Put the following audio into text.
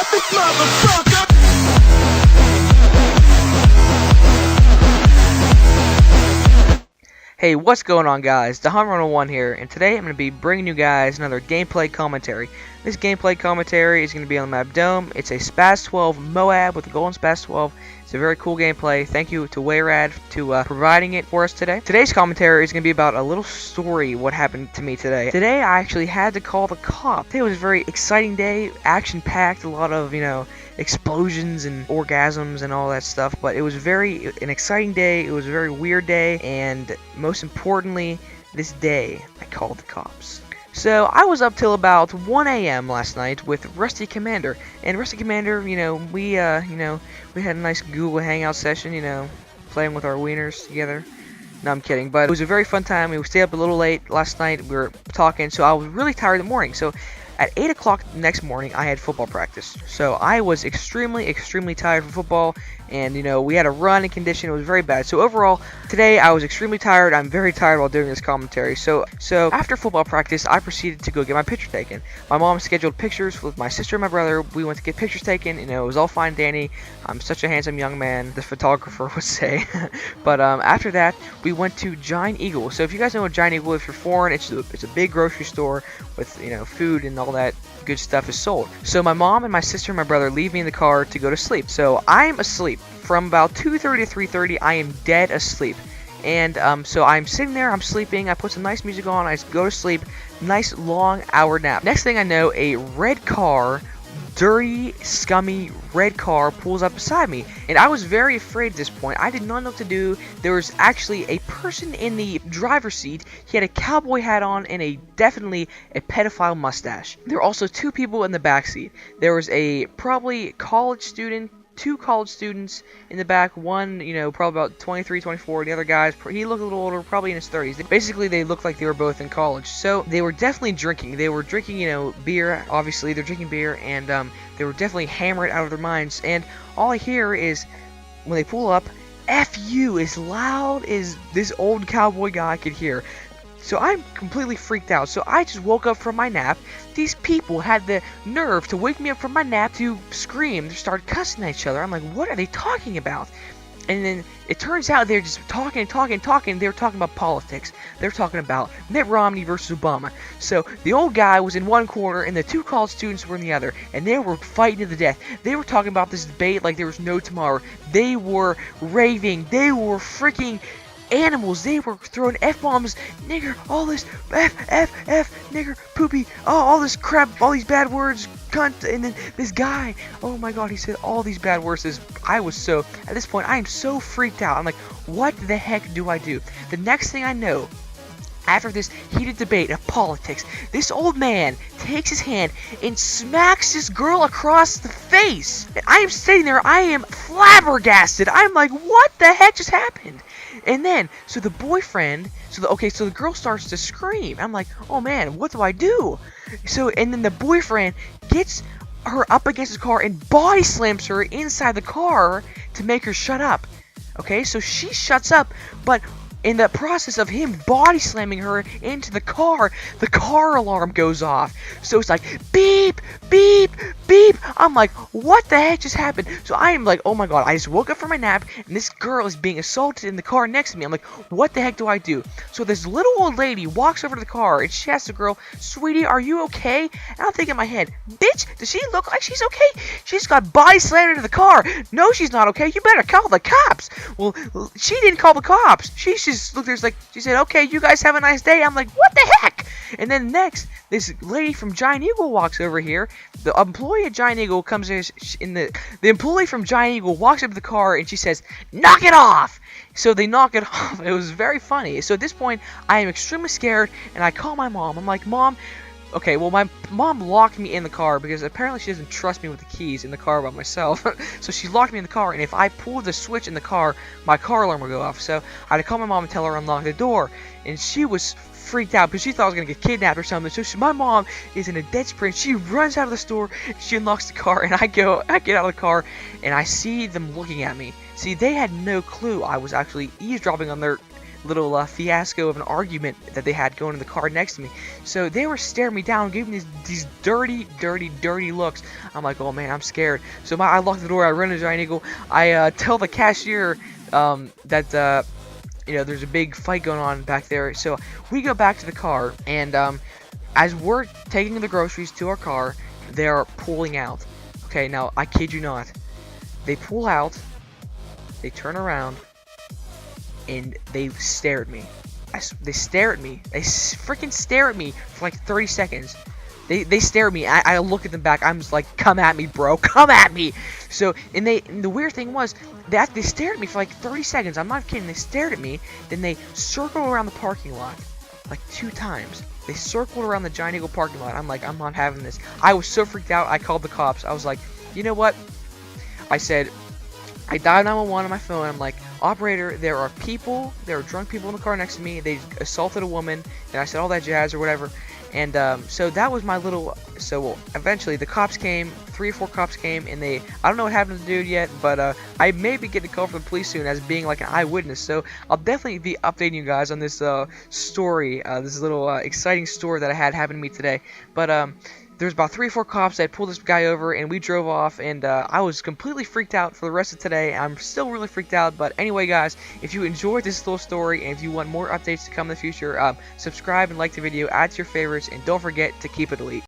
this motherfucker. Hey, what's going on, guys? DaHun101 here, and today I'm going to be bringing you guys another gameplay commentary. This gameplay commentary is going to be on the map Dome. It's a Spaz 12 Moab with the Golden Spaz 12. It's a very cool gameplay. Thank you to Wayrad to providing it for us today. Today's commentary is going to be about a little story what happened to me today. Today I actually had to call the cop. Today was a very exciting day, action-packed, a lot of, explosions and orgasms and all that stuff, but it was an exciting day. It was a very weird day, and most importantly, this day I called the cops. So I was up till about 1 a.m. last night with Rusty Commander, and Rusty Commander, we had a nice Google Hangout session, playing with our wieners together. No, I'm kidding, but it was a very fun time. We stayed up a little late last night. We were talking, so I was really tired in the morning. So at 8 o'clock the next morning, I had football practice. So I was extremely tired for football, and, we had a run and condition. It was very bad. So overall, today I was extremely tired. I'm very tired while doing this commentary. So after football practice, I proceeded to go get my picture taken. My mom scheduled pictures with my sister and my brother. We went to get pictures taken. It was all fine, Danny. I'm such a handsome young man, the photographer would say. But after that, we went to Giant Eagle. So if you guys know what Giant Eagle is, if you're foreign, it's a big grocery store with, food and all that good stuff is sold. So my mom and my sister and my brother leave me in the car to go to sleep. So I'm asleep. From about 2:30 to 3:30, I am dead asleep. And so I'm sitting there, I'm sleeping, I put some nice music on, I go to sleep, nice long hour nap. Next thing I know, a red car, dirty, scummy red car pulls up beside me, and I was very afraid at this point. I did not know what to do. There was actually a person in the driver's seat. He had a cowboy hat on and definitely a pedophile mustache. There were also two people in the back seat. There was probably college student, two college students in the back, one, probably about 23, 24, the other guys, he looked a little older, probably in his 30s. Basically, they looked like they were both in college, so they were definitely drinking. They were drinking, beer, obviously, they're drinking beer, and they were definitely hammered out of their minds, and all I hear is, when they pull up, F you, as loud as this old cowboy guy could hear. So I'm completely freaked out. So I just woke up from my nap. These people had the nerve to wake me up from my nap to scream, to start cussing at each other. I'm like, what are they talking about? And then it turns out they're just talking. They were talking about politics. They were talking about Mitt Romney versus Obama. So the old guy was in one corner and the two college students were in the other. And they were fighting to the death. They were talking about this debate like there was no tomorrow. They were raving. They were freaking animals. They were throwing F-bombs, nigger, all this F, nigger, poopy, all this crap, all these bad words, cunt, and then this guy, oh my god, he said all these bad words. At this point, I am so freaked out. I'm like, what the heck do I do? The next thing I know, after this heated debate of politics, this old man takes his hand and smacks this girl across the face. And I am sitting there, I am flabbergasted. I'm like, what the heck just happened? And then, so the girl starts to scream. I'm like, oh man, what do I do? And then the boyfriend gets her up against his car and body slams her inside the car to make her shut up. Okay, so she shuts up, but in the process of him body slamming her into the car alarm goes off. So it's like, beep, beep, beep. I'm like, what the heck just happened? So I am like, oh my god, I just woke up from my nap, and this girl is being assaulted in the car next to me. I'm like, what the heck do I do? So this little old lady walks over to the car, and she asks the girl, sweetie, are you okay? And I'm thinking in my head, bitch, does she look like she's okay? She's got body slammed into the car. No, she's not okay. You better call the cops. Well, she didn't call the cops. She just looked at us like, she said, okay, you guys have a nice day. I'm like, what the heck? And then next, this lady from Giant Eagle walks over here. The employee at Giant Eagle comes in, the employee from Giant Eagle walks up to the car and she says, knock it off! So they knock it off. It was very funny. So at this point, I am extremely scared, and I call my mom. I'm like, Mom, okay, well, my mom locked me in the car because apparently she doesn't trust me with the keys in the car by myself. So she locked me in the car, and if I pulled the switch in the car, my car alarm would go off. So I had to call my mom and tell her to unlock the door, and she was freaked out because she thought I was going to get kidnapped or something. So my mom is in a dead sprint. She runs out of the store, she unlocks the car, and I get out of the car, and I see them looking at me. See, they had no clue I was actually eavesdropping on little fiasco of an argument that they had going in the car next to me. So they were staring me down, giving me these dirty looks. I'm like, oh man, I'm scared. So I lock the door, I run to Giant Eagle, I tell the cashier that there's a big fight going on back there. So we go back to the car, and as we're taking the groceries to our car, they're pulling out. Okay, now I kid you not. They pull out, they turn around, and they stare at me. They stare at me. They freaking stare at me for like 30 seconds. They stare at me. I look at them back. I'm just like, come at me, bro. Come at me. So, and the weird thing was, they stared at me for like 30 seconds. I'm not kidding. They stared at me. Then they circled around the parking lot like 2 times. They circled around the Giant Eagle parking lot. I'm like, I'm not having this. I was so freaked out. I called the cops. I was like, you know what? I said, I dialed 911 on my phone. I'm like, operator, there are drunk people in the car next to me. They assaulted a woman. And I said all that jazz or whatever. And so that was my little. So eventually the cops came. 3 or 4 cops came, and I don't know what happened to the dude yet, but I may be getting a call from the police soon as being like an eyewitness. So I'll definitely be updating you guys on this story, this little exciting story that I had happen to me today. But there's about 3 or 4 cops that pulled this guy over, and we drove off, and I was completely freaked out for the rest of today. I'm still really freaked out, but anyway, guys, if you enjoyed this little story, and if you want more updates to come in the future, subscribe and like the video, add to your favorites, and don't forget to keep it elite.